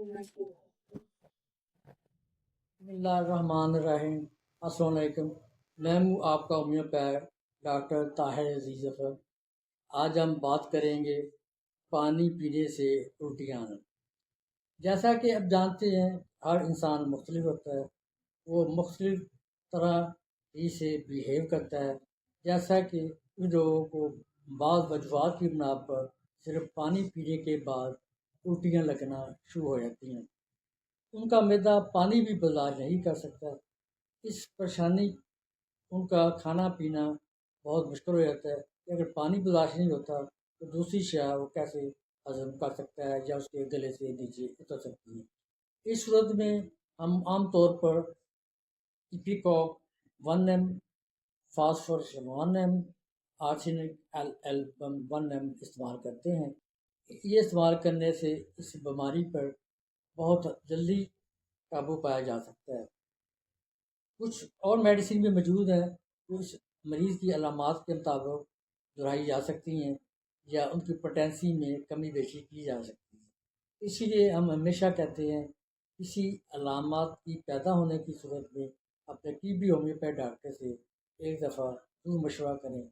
बिस्मिल्लाहिर्रहमानिर्रहीम। अस्सलाम वालेकुम। मैं हूँ आपका होम्योपैथ डॉक्टर ताहिर अजीज ज़फ़र। आज हम बात करेंगे पानी पीने से उल्टियाँ आना। जैसा कि आप जानते हैं, हर इंसान मुख्तलिफ होता है, वो मुख्तलिफ तरह ही से बिहेव करता है। जैसा कि कुछ लोगों को बाद वजूहात की बिना पर सिर्फ पानी पीने के बाद उल्टियाँ लगना शुरू हो जाती हैं। उनका मैदा पानी भी बर्दाश्त नहीं कर सकता। इस परेशानी उनका खाना पीना बहुत मुश्किल हो जाता है कि अगर पानी बर्दाश्त नहीं होता तो दूसरी शय वो कैसे हजम कर सकता है या उसके गले से नीचे उतर सकती है। इस सूरत में हम आम तौर पर ipecac 1 m, phosphorus 1 m, arsenic album 1 m इस्तेमाल करते हैं। ये इस्तेमाल करने से इस बीमारी पर बहुत जल्दी काबू पाया जा सकता है। कुछ और मेडिसिन भी मौजूद हैं जो इस मरीज़ की अलामात के मुताबिक दोहराई जा सकती हैं या उनकी पोटेंसी में कमी बेशी की जा सकती है। इसीलिए हम हमेशा कहते हैं किसी अलामात की पैदा होने की सूरत में अपने टीबी होम्योपैथ डॉक्टर से एक दफ़ा ज़रूर मशवरा करें।